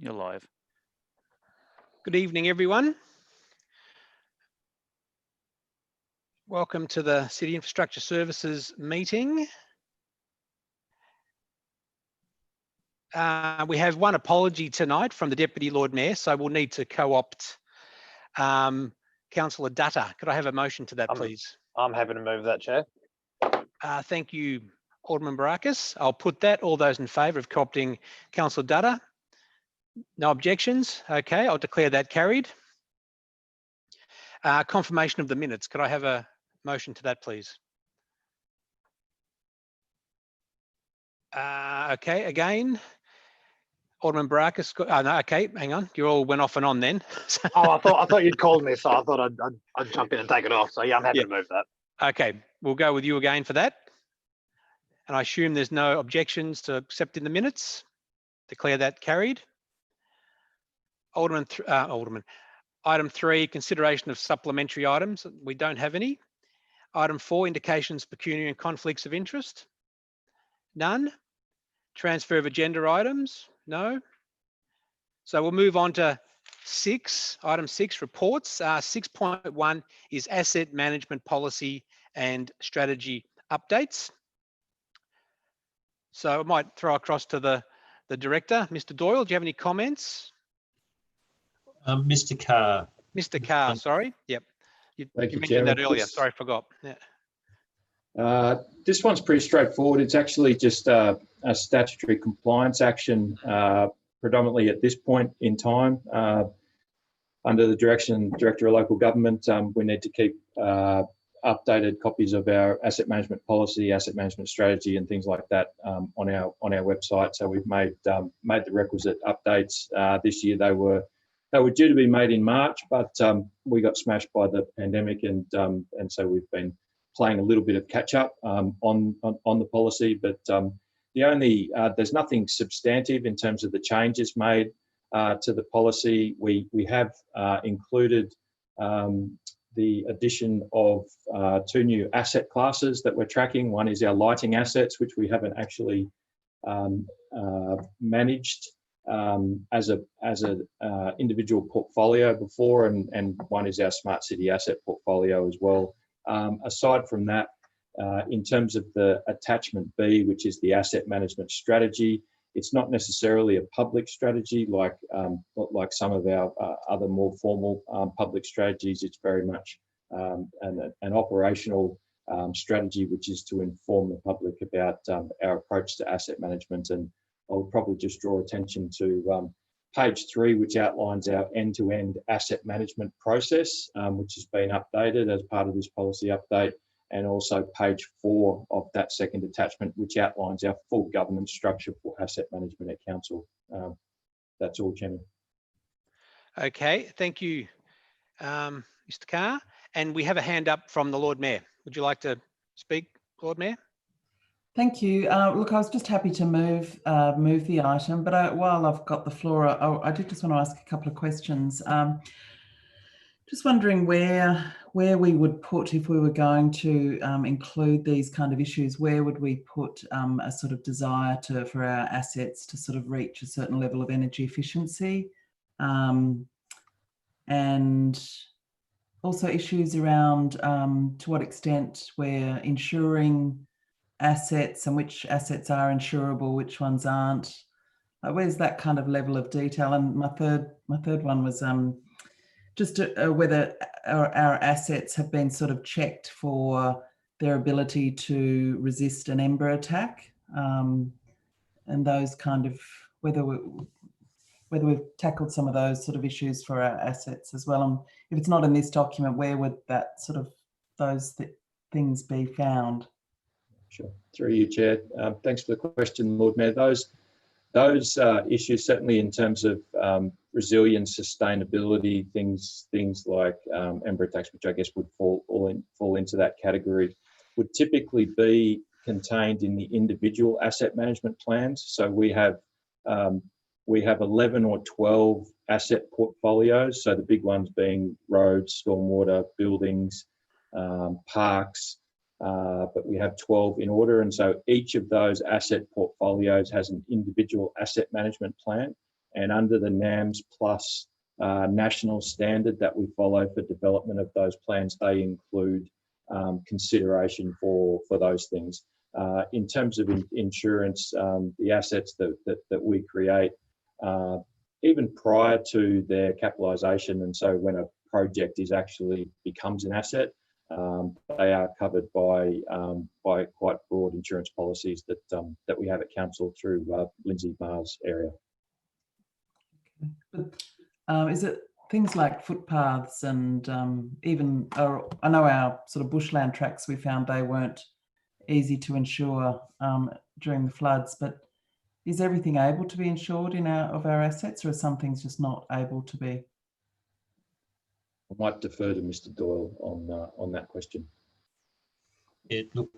You're live. Good evening, everyone. Welcome to the City Infrastructure Services meeting. We have one apology tonight from the Deputy Lord Mayor, so we'll need to co-opt Councillor Dutta. Could I have a motion to that, please? I'm happy to move that, Chair. Thank you, Alderman Barakis. I'll put that. All those in favour of co-opting Councillor Dutta? No objections? Okay, I'll declare that carried. Confirmation of the minutes. Could I have a motion to that, please? Okay, again, Alderman Barakis. No, okay, hang on. You all went off and on then. Oh, I thought you'd called me, so I thought I'd jump in and take it off. So yeah, I'm happy to move that. Okay, we'll go with you again for that. And I assume there's no objections to accepting the minutes. Declare that carried. Item 3, consideration of supplementary items. We don't have any. Item 4, indications, pecuniary and conflicts of interest. None. Transfer of agenda items. No. So we'll move on to 6, item 6, reports. 6.1 is asset management policy and strategy updates. So I might throw across to the director. Mr. Doyle, do you have any comments? Mr. Carr. Mr. Carr, sorry. Yep. You mentioned Chairman. that earlier. Sorry, I forgot. Yeah. This one's pretty straightforward. It's actually just a statutory compliance action, predominantly at this point in time. Under the Director of Local Government, we need to keep updated copies of our asset management policy, asset management strategy, and things like that on our website. So we've made the requisite updates. This year they were due to be made in March, but we got smashed by the pandemic, and so we've been playing a little bit of catch up on the policy. But there's nothing substantive in terms of the changes made to the policy. We have included the addition of 2 new asset classes that we're tracking. One is our lighting assets, which we haven't actually managed as a individual portfolio before, and one is our smart city asset portfolio as well. Aside from that, in terms of the attachment B, which is the asset management strategy, it's not necessarily a public strategy like some of our other more formal public strategies. It's very much an operational strategy, which is to inform the public about our approach to asset management. And I would probably just draw attention to page 3, which outlines our end-to-end asset management process, which has been updated as part of this policy update, and also page 4 of that second attachment, which outlines our full governance structure for asset management at council. That's all, Chairman. Okay, thank you, Mr. Carr. And we have a hand up from the Lord Mayor. Would you like to speak, Lord Mayor? Thank you. Look, I was just happy to move the item, but while I've got the floor, I did just want to ask a couple of questions. Just wondering where we would put, if we were going to include these kind of issues, where would we put a sort of desire for our assets to sort of reach a certain level of energy efficiency, and also issues around to what extent we're insuring assets and which assets are insurable, which ones aren't. Where's that kind of level of detail? And my third one was just whether our assets have been sort of checked for their ability to resist an ember attack, and those kind of, whether we've tackled some of those sort of issues for our assets as well. And if it's not in this document, where would that sort of those things be found? Sure. Through you, Chair. Thanks for the question, Lord Mayor. Those issues, certainly in terms of resilience, sustainability, things like ember attacks, which I guess would fall into that category, would typically be contained in the individual asset management plans. So we have 11 or 12 asset portfolios. So the big ones being roads, stormwater, buildings, parks. But we have 12 in order, and so each of those asset portfolios has an individual asset management plan, and under the NAMS Plus national standard that we follow for development of those plans, they include consideration for those things. In terms of insurance, the assets that we create, even prior to their capitalisation, and so when a project actually becomes an asset, they are covered by quite broad insurance policies that we have at council through Lindsay Mars area. But is it things like footpaths and even, I know our sort of bushland tracks, we found they weren't easy to insure during the floods, but is everything able to be insured in our assets, or are some things just not able to be? I might defer to Mr. Doyle on that question. Look,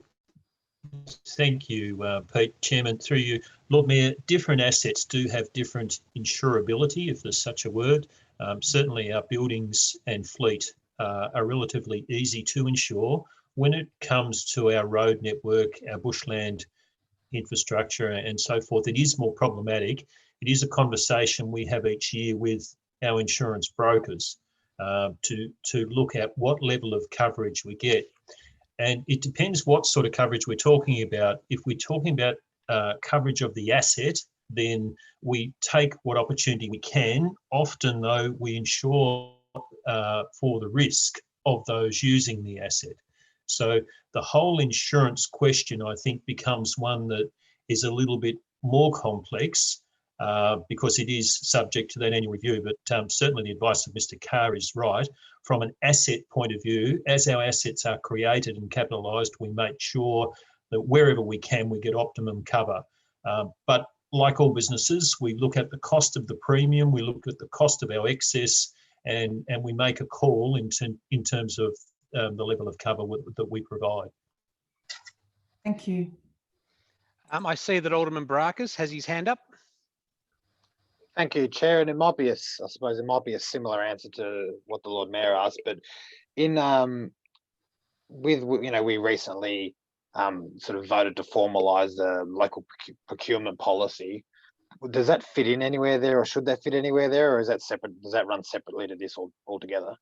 thank you, Pete. Chairman, through you. Lord Mayor, different assets do have different insurability, if there's such a word. Certainly our buildings and fleet are relatively easy to insure. When it comes to our road network, our bushland infrastructure and so forth, it is more problematic. It is a conversation we have each year with our insurance brokers to look at what level of coverage we get. And it depends what sort of coverage we're talking about. If we're talking about coverage of the asset, then we take what opportunity we can. Often though, we insure for the risk of those using the asset. So the whole insurance question, I think, becomes one that is a little bit more complex because it is subject to that annual review. But certainly the advice of Mr. Carr is right. From an asset point of view, as our assets are created and capitalised, we make sure that wherever we can, we get optimum cover. But like all businesses, we look at the cost of the premium, we look at the cost of our excess, and we make a call in terms of the level of cover that we provide. Thank you. I see that Alderman Baracus has his hand up. Thank you, Chair. And it might be I suppose it might be a similar answer to what the Lord Mayor asked, but in we recently sort of voted to formalise the local procurement policy. Does that fit in anywhere there, or should that fit anywhere there, or is that separate? Does that run separately to this altogether?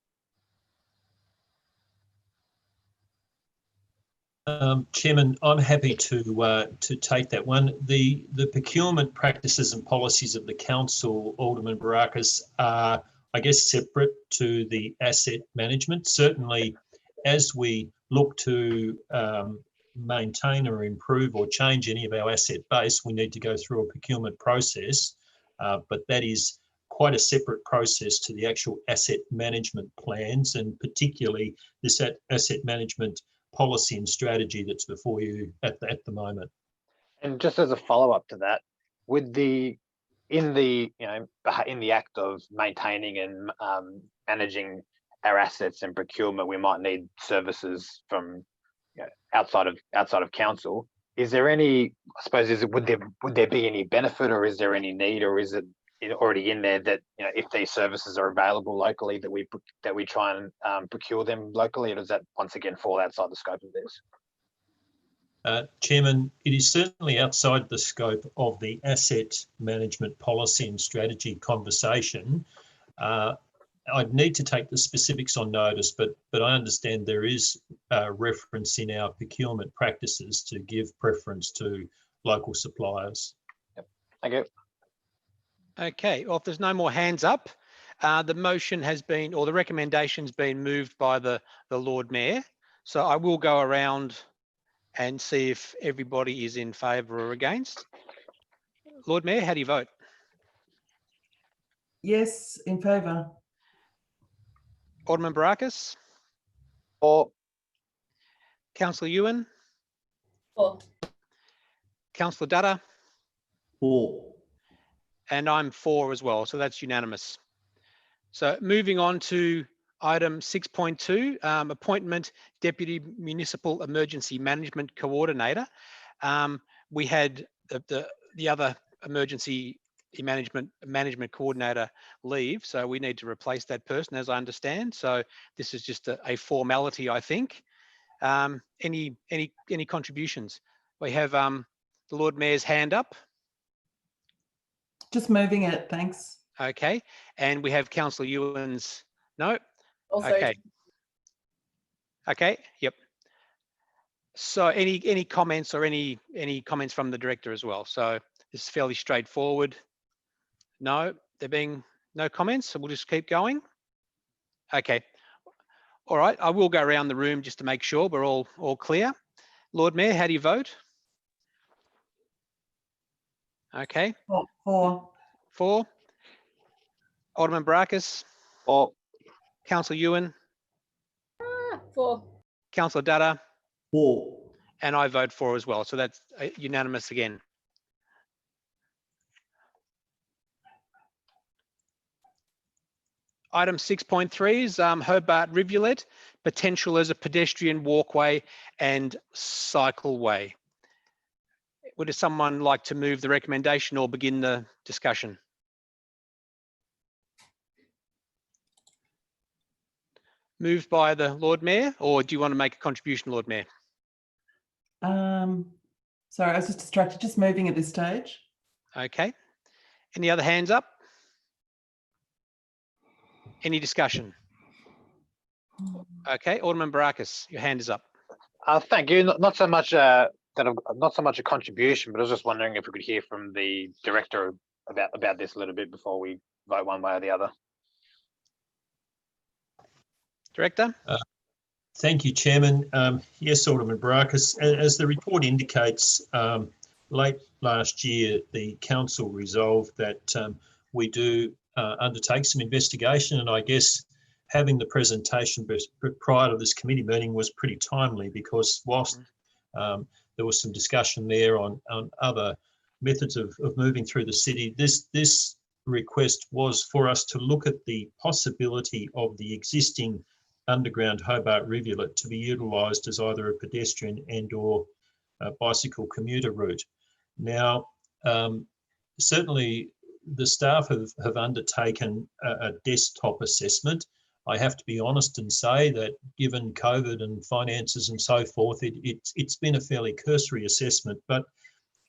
Chairman, I'm happy to take that one. The procurement practices and policies of the council, Alderman Baracus, are, I guess, separate to the asset management. Certainly, as we look to maintain or improve or change any of our asset base, we need to go through a procurement process, but that is quite a separate process to the actual asset management plans, and particularly this asset management policy and strategy that's before you at the moment. And just as a follow-up to that, with in the act of maintaining and managing our assets and procurement, we might need services from outside of council. Is there any, I suppose, would there be any benefit, or is there any need, or is it already in there that if these services are available locally, that we try and procure them locally, or does that once again fall outside the scope of this? Chairman, it is certainly outside the scope of the asset management policy and strategy conversation. I'd need to take the specifics on notice, but I understand there is a reference in our procurement practices to give preference to local suppliers. Yep. Thank you. Okay, well, if there's no more hands up, the motion has been, or the recommendation's been moved by the Lord Mayor. So I will go around and see if everybody is in favour or against. Lord Mayor, how do you vote? Yes, in favour. Alderman Baracus? Or Councillor Ewan? For. Councillor Dutta? For. And I'm for as well, so that's unanimous. So moving on to item 6.2, appointment Deputy Municipal Emergency Management Coordinator. We had the other emergency management coordinator leave, so we need to replace that person, as I understand. So this is just a formality, I think. Any contributions? We have the Lord Mayor's hand up. Just moving it, thanks. Okay, and we have Councillor Ewan's, no? Also, Okay. Okay, yep. So any comments or any comments from the director as well? So this is fairly straightforward. No, there being no comments, so we'll just keep going. Okay. All right, I will go around the room just to make sure we're all clear. Lord Mayor, how do you vote? Okay, 4. 4. Alderman Baracus, Or Councillor Ewan, 4. Councillor Dutta, 4. and I vote 4 as well. So that's unanimous again. Item 6.3 is Hobart Rivulet, potential as a pedestrian walkway and cycleway. Would someone like to move the recommendation or begin the discussion? Moved by the Lord Mayor, or do you want to make a contribution, Lord Mayor? Sorry, I was just distracted. Just moving at this stage. Okay. Any other hands up? Any discussion? Okay, Alderman Baracus, your hand is up. thank you. Not so much not so much a contribution, but I was just wondering if we could hear from the director about this a little bit before we vote one way or the other. Director? Thank you, Chairman. Yes, Alderman Baracus, as the report indicates, late last year, the council resolved that we do undertake some investigation, and I guess having the presentation prior to this committee meeting was pretty timely, because whilst there was some discussion there on other methods of moving through the city, this request was for us to look at the possibility of the existing underground Hobart Rivulet to be utilised as either a pedestrian and or a bicycle commuter route. Now, certainly the staff have undertaken a desktop assessment. I have to be honest and say that given COVID and finances and so forth, it's been a fairly cursory assessment, but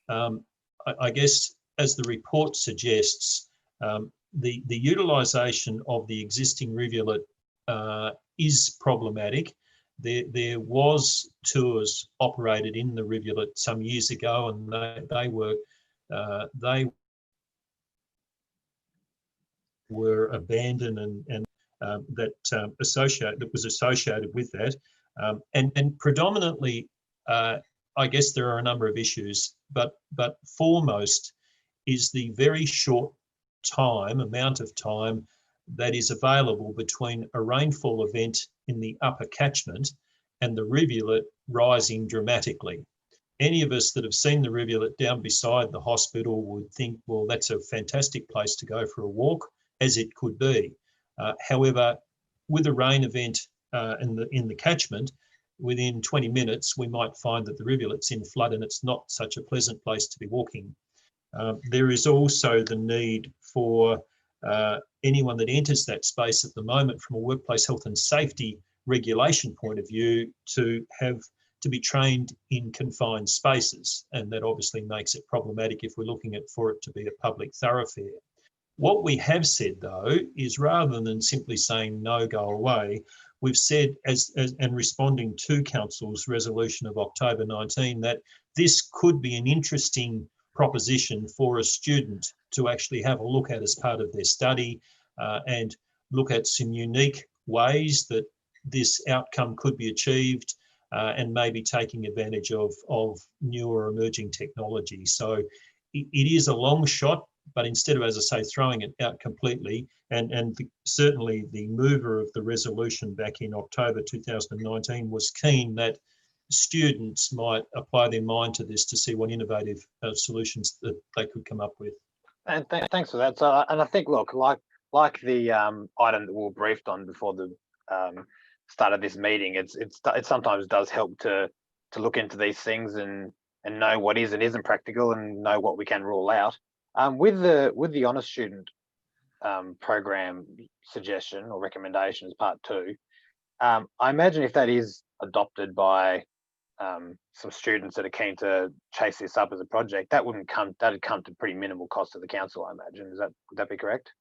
I guess as the report suggests, the utilisation of the existing rivulet is problematic. There was tours operated in the rivulet some years ago, and they were abandoned, and that was associated with that, and predominantly, I guess there are a number of issues, but foremost is the very short amount of time that is available between a rainfall event in the upper catchment and the rivulet rising dramatically. Any of us that have seen the rivulet down beside the hospital would think, well, that's a fantastic place to go for a walk, as it could be. However, with a rain event in the catchment, within 20 minutes, we might find that the rivulet's in flood and it's not such a pleasant place to be walking. There is also the need for anyone that enters that space at the moment from a workplace health and safety regulation point of view to be trained in confined spaces, and that obviously makes it problematic if we're looking for it to be a public thoroughfare. What we have said though is, rather than simply saying no, go away, we've said, and responding to Council's resolution of October 19, that this could be an interesting proposition for a student to actually have a look at as part of their study, and look at some unique ways that this outcome could be achieved, and maybe taking advantage of newer emerging technology. So it is a long shot, but instead of, as I say, throwing it out completely, and certainly the mover of the resolution back in October 2019 was keen that students might apply their mind to this to see what innovative solutions that they could come up with. And thanks for that. So, and I think, look, like the item that we were briefed on before the start of this meeting, it sometimes does help to look into these things and know what is and isn't practical, and know what we can rule out. With the Honor Student program suggestion or recommendation as part 2, I imagine if that is adopted by some students that are keen to chase this up as a project, that'd come to pretty minimal cost to the council, I imagine. Would that be correct?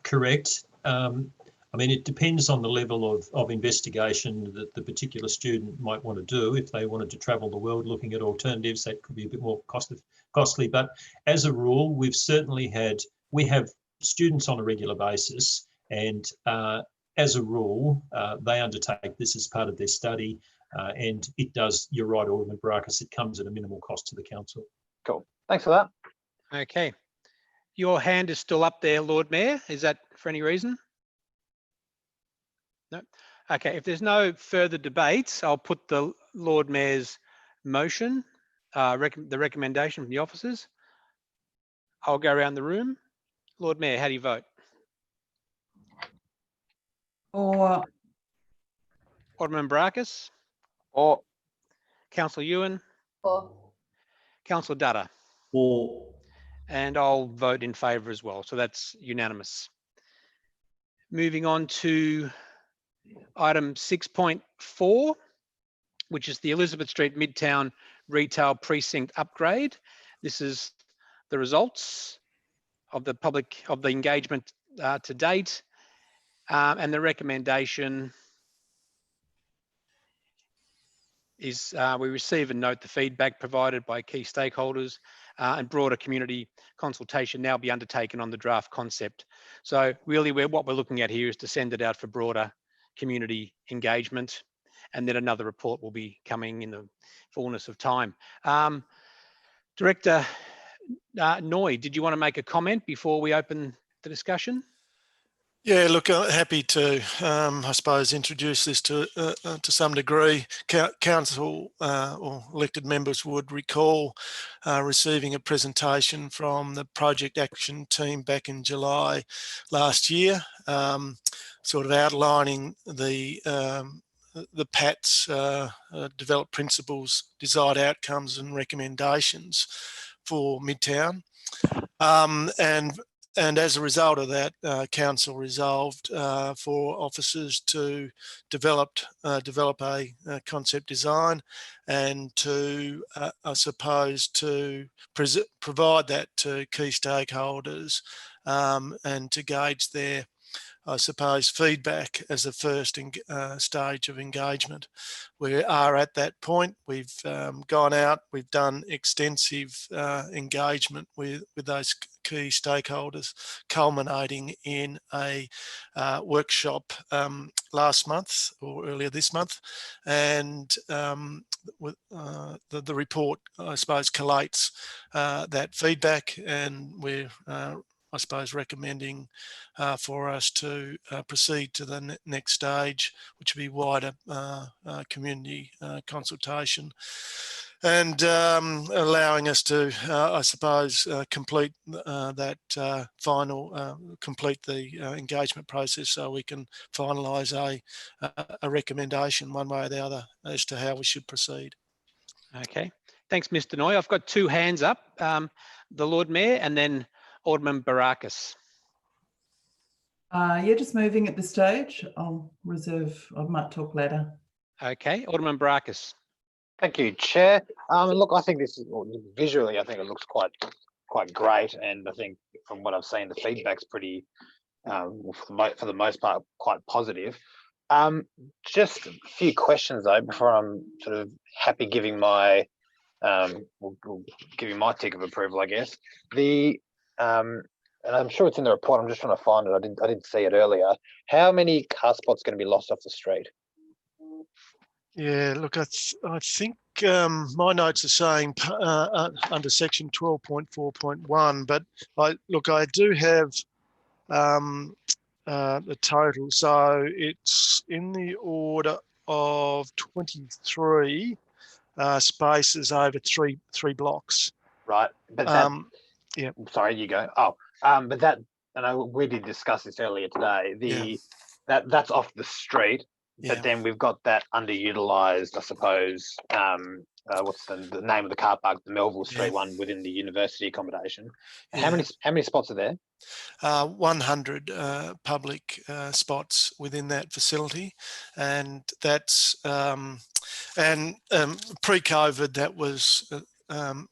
Correct. I mean, it depends on the level of investigation that the particular student might want to do. If they wanted to travel the world looking at alternatives, that could be a bit more costly. But as a rule, we have students on a regular basis, and as a rule, they undertake this as part of their study, and it does, you're right, Alderman Barakis, it comes at a minimal cost to the council. Cool. Thanks for that. Okay. Your hand is still up there, Lord Mayor. Is that for any reason? No. Okay. If there's no further debates, I'll put the Lord Mayor's motion, the recommendation from the officers. I'll go around the room. Lord Mayor, how do you vote? Or Alderman Barakis, Or Councillor Ewan, 4. Councillor Dutta, Or and I'll vote in favour as well. So that's unanimous. Moving on to item 6.4, which is the Elizabeth Street Midtown Retail Precinct upgrade. This is the results of the engagement to date, and the recommendation is we receive and note the feedback provided by key stakeholders and broader community consultation now be undertaken on the draft concept. So really what we're looking at here is to send it out for broader community engagement, and then another report will be coming in the fullness of time. Director Noy, did you want to make a comment before we open the discussion? Yeah, look, happy to, I suppose, introduce this to some degree. Council or elected members would recall receiving a presentation from the project action team back in July last year, sort of outlining the PAT's developed principles, desired outcomes and recommendations for Midtown. And as a result of that, council resolved for officers to develop a concept design and to, I suppose, to provide that to key stakeholders and to gauge their, I suppose, feedback as the first stage of engagement. We are at that point. We've gone out, we've done extensive engagement with those key stakeholders, culminating in a workshop last month or earlier this month. And with, the report, I suppose, collates that feedback, and we're I suppose recommending for us to proceed to the next stage, which would be wider community consultation, and allowing us to, I suppose, complete that complete the engagement process, so we can finalise a recommendation one way or the other as to how we should proceed. Okay, thanks, Mr. Noy. I've got two hands up, the Lord Mayor and then Alderman Barakis. yeah, just moving at this stage. I'll reserve, I might talk later. Okay, Alderman Barakis. thank you, Chair. Look, I think this is visually, I think it looks quite great, and I think from what I've seen, the feedback's pretty, for the most part, quite positive. Just a few questions though before I'm sort of happy giving my giving my tick of approval, I guess. And I'm sure it's in the report. I'm just trying to find it. I didn't see it earlier. How many car spots going to be lost off the street? Yeah, look, I think my notes are saying under section 12.4.1, but I do have the total. So it's in the order of 23 spaces over three blocks. Right, but that, yeah. Sorry, you go. Oh, but that, and we did discuss this earlier today. That's off the street. Yeah. But then we've got that underutilized, I suppose. What's the name of the car park? The Melville Street Yeah. one within the university accommodation. Yeah. How many spots are there? 100 public spots within that facility, and that's pre-COVID that was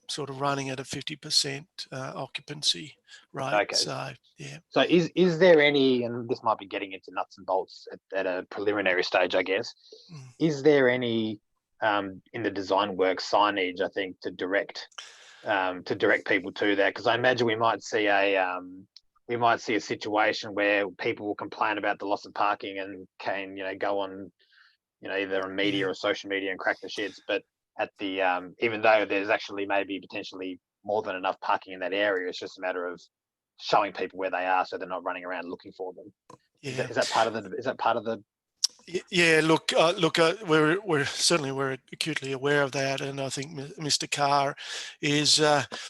sort of running at a 50% occupancy rate. Okay. So yeah. So is there any, and this might be getting into nuts and bolts at a preliminary stage, I guess, is there any in the design work signage, I think, to direct people to that? Because I imagine we might see a situation where people will complain about the loss of parking and can, go on, either on media or social media and crack the shits. But at the even though there's actually maybe potentially more than enough parking in that area, it's just a matter of showing people where they are so they're not running around looking for them. Yeah. Is that part of the Yeah, look, we're acutely aware of that, and I think Mr. Carr is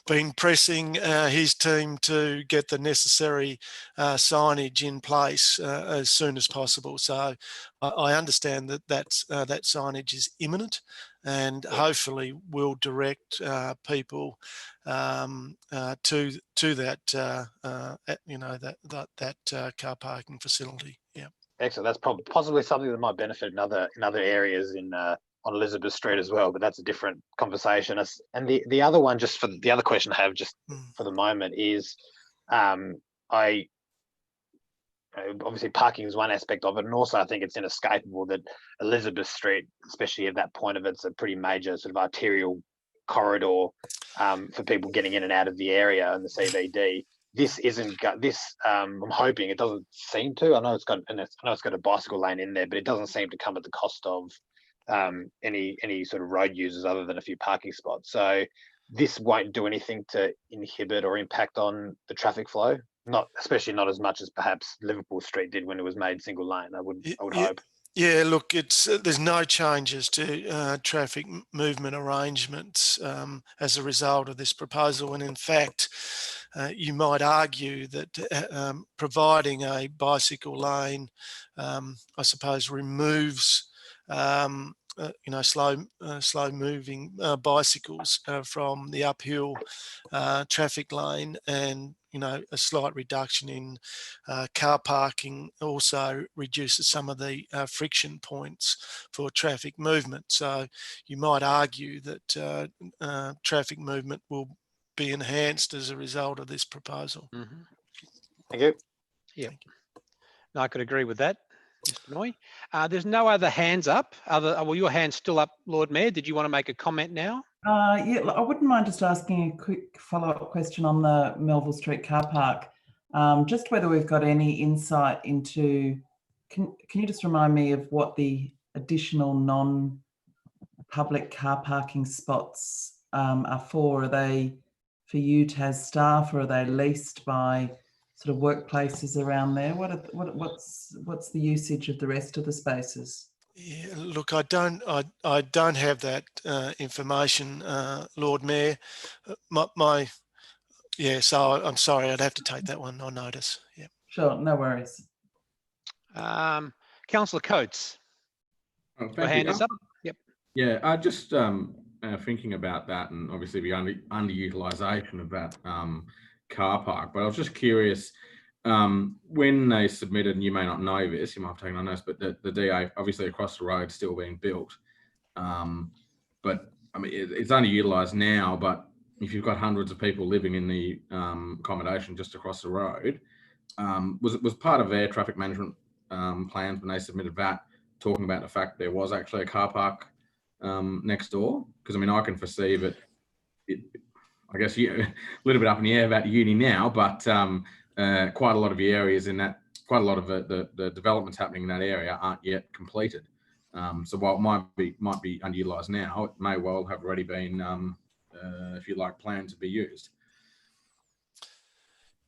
been pressing his team to get the necessary signage in place as soon as possible. So I understand that signage is imminent, and hopefully will direct people to that that car parking facility. Yeah. Excellent. That's possibly something that might benefit in other areas on Elizabeth Street as well, but that's a different conversation. And the other one, just for the other question I have, just for the moment, is obviously parking is one aspect of it, and also I think it's inescapable that Elizabeth Street, especially at that point of it's a pretty major sort of arterial corridor for people getting in and out of the area and the CBD. This isn't I'm hoping it doesn't seem to. I know it's got a bicycle lane in there, but it doesn't seem to come at the cost of any sort of road users other than a few parking spots. So this won't do anything to inhibit or impact on the traffic flow. Especially not as much as perhaps Liverpool Street did when it was made single lane. I would hope. Yeah, look, there's no changes to traffic movement arrangements as a result of this proposal, and in fact, you might argue that providing a bicycle lane, I suppose, removes slow moving bicycles from the uphill traffic lane, and a slight reduction in car parking also reduces some of the friction points for traffic movement. So you might argue that traffic movement will be enhanced as a result of this proposal. Mm-hmm. Thank you. Yeah, no, I could agree with that, Mr. Noy. There's no other hands up. Well, your hand's still up, Lord Mayor. Did you want to make a comment now? Yeah, I wouldn't mind just asking a quick follow-up question on the Melville Street car park. Just whether we've got any insight into, can you just remind me of what the additional non-public car parking spots are for? Are they for UTAS staff, or are they leased by sort of workplaces around there? What's the usage of the rest of the spaces? Yeah, look, I don't have that information, Lord Mayor. So I'm sorry, I'd have to take that one on notice. Yeah. Sure, no worries. Councillor Coates, your hand is up. Yep. Yeah, I just thinking about that, and obviously the underutilisation of that car park. But I was just curious, when they submitted, and you may not know this, you might have taken on notice, but the DA obviously across the road still being built. But I mean, it's underutilised now, but if you've got hundreds of people living in the accommodation just across the road, was part of their traffic management plans when they submitted that, talking about the fact there was actually a car park next door? Because I mean, I can foresee that I guess a little bit up in the air about uni now, but quite a lot of the areas in that, quite a lot of the developments happening in that area aren't yet completed. So while it might be underutilised now, it may well have already been, if you like, planned to be used.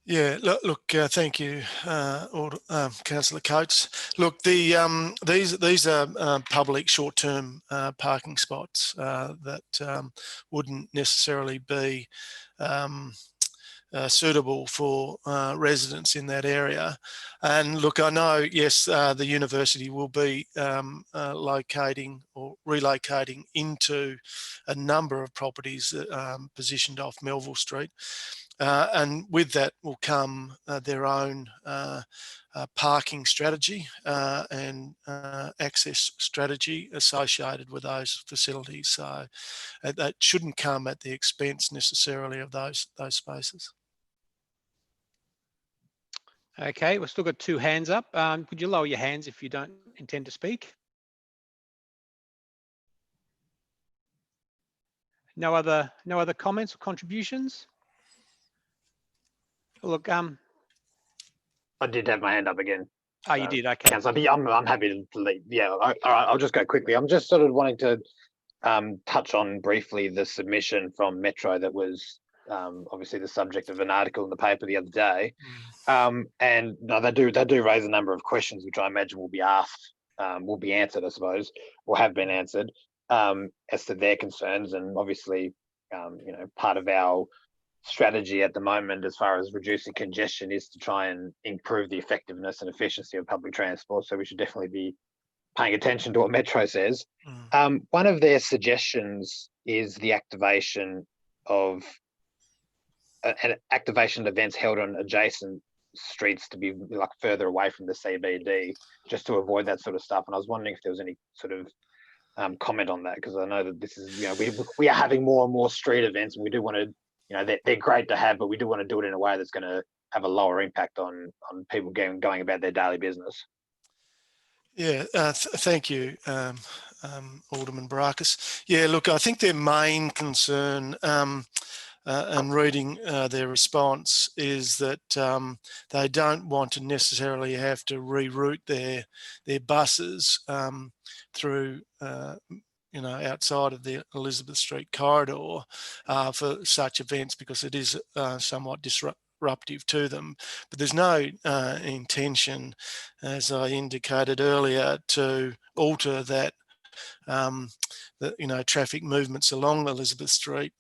Yeah, look, thank you, Councillor Coates. Look, these are public short-term parking spots that wouldn't necessarily be suitable for residents in that area. And look, I know, yes, the university will be locating or relocating into a number of properties positioned off Melville Street. And with that will come their own parking strategy and access strategy associated with those facilities. So that shouldn't come at the expense necessarily of those spaces. Okay, we've still got 2 hands up. Could you lower your hands if you don't intend to speak? No other comments or contributions? Look, I did have my hand up again. oh, you did, okay. Councillor, I'm happy to leave. Yeah, all right, I'll just go quickly. I'm just sort of wanting to touch on briefly the submission from Metro that was obviously the subject of an article in the paper the other day. And no, they do raise a number of questions, which I imagine will be asked, will be answered, I suppose, or have been answered as to their concerns. And obviously, you know, part of our strategy at the moment as far as reducing congestion is to try and improve the effectiveness and efficiency of public transport. So we should definitely be paying attention to what Metro says. One of their suggestions is the activation of activation events held on adjacent streets to be like further away from the CBD, just to avoid that sort of stuff. And I was wondering if there was any sort of comment on that, because I know that this is, you know, we are having more and more street events, and we do want to, you know, they're great to have, but we do want to do it in a way that's going to have a lower impact on people going about their daily business. Yeah, thank you, Alderman Barakis. Yeah, look, I think their main concern, and reading their response, is that they don't want to necessarily have to reroute their buses through you know, outside of the Elizabeth Street corridor for such events, because it is somewhat disruptive to them. But there's no intention, as I indicated earlier, to alter that, you know, traffic movements along Elizabeth Street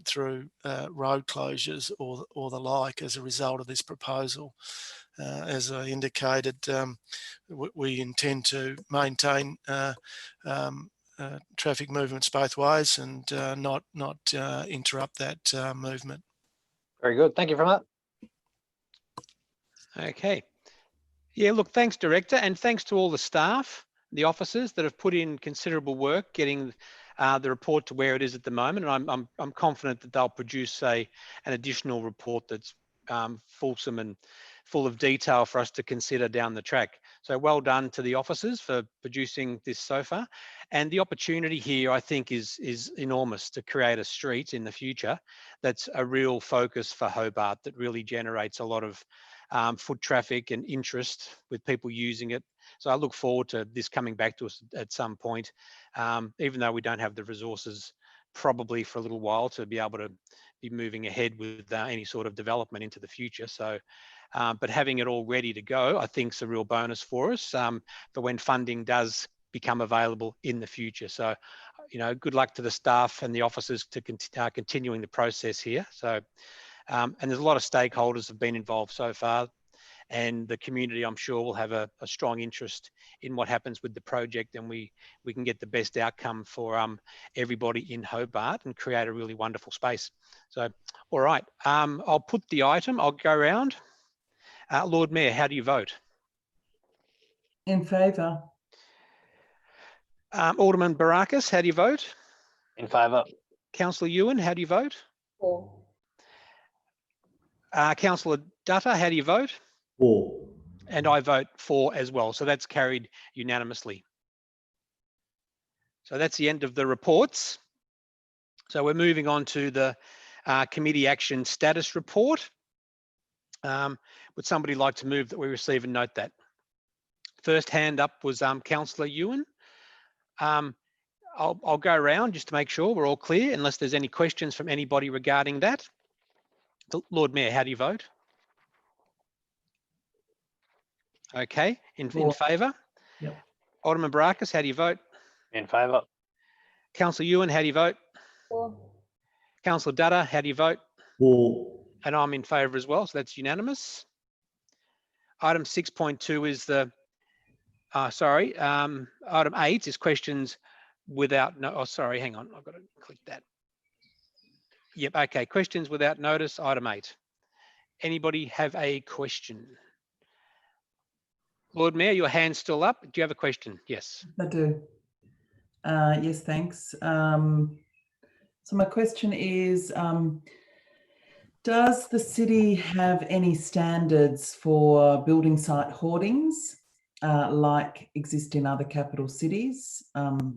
through road closures or the like as a result of this proposal. As I indicated, we intend to maintain traffic movements both ways and not interrupt that movement. Very good. Thank you for that. Okay. Yeah, look, thanks, Director, and thanks to all the staff, the officers that have put in considerable work getting the report to where it is at the moment. And I'm confident that they'll produce an additional report that's fulsome and full of detail for us to consider down the track. So well done to the officers for producing this so far. And the opportunity here, I think, is enormous to create a street in the future that's a real focus for Hobart, that really generates a lot of foot traffic and interest with people using it. So I look forward to this coming back to us at some point, even though we don't have the resources probably for a little while to be able to be moving ahead with any sort of development into the future. So, but having it all ready to go, I think, is a real bonus for us for when funding does become available in the future. So, you know, good luck to the staff and the officers to continuing the process here. So, and there's a lot of stakeholders have been involved so far, and the community, I'm sure, will have a strong interest in what happens with the project, and we can get the best outcome for everybody in Hobart and create a really wonderful space. So, all right, I'll put the item, I'll go around. Lord Mayor, how do you vote? In favour. Alderman Barakis, how do you vote? In favour. Councillor Ewan, how do you vote? For. Councillor Dutta, how do you vote? For. And I vote for as well. So that's carried unanimously. So that's the end of the reports. So we're moving on to the committee action status report. Would somebody like to move that we receive and note that? First hand up was Councillor Ewan. I'll go around just to make sure we're all clear, unless there's any questions from anybody regarding that. Lord Mayor, how do you vote? Okay, in favour? Yep. Alderman Barakis, how do you vote? In favour. Councillor Ewan, how do you vote? For. Councillor Dutta, how do you vote? For. And I'm in favour as well, so that's unanimous. Item 6.2 is the, item 8 is questions without, hang on, I've got to click that. Yep, okay, questions without notice, item 8. Anybody have a question? Lord Mayor, your hand's still up. Do you have a question? Yes. I do. Yes, thanks. So my question is, does the city have any standards for building site hoardings like exist in other capital cities?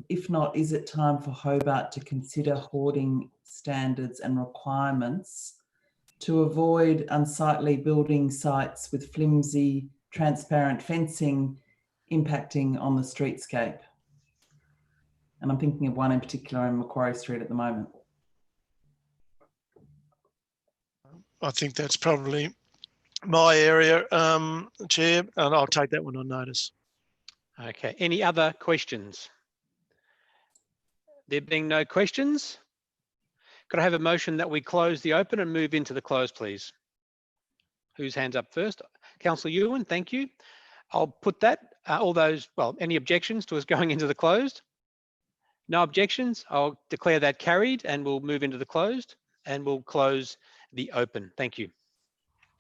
If not, is it time for Hobart to consider hoarding standards and requirements to avoid unsightly building sites with flimsy, transparent fencing impacting on the streetscape? And I'm thinking of one in particular in Macquarie Street at the moment. I think that's probably my area, Chair, and I'll take that one on notice. Okay, any other questions? There being no questions, could I have a motion that we close the open and move into the close, please? Whose hand's up first? Councillor Ewan, thank you. I'll put that, any objections to us going into the closed? No objections, I'll declare that carried and we'll move into the closed and we'll close the open. Thank you.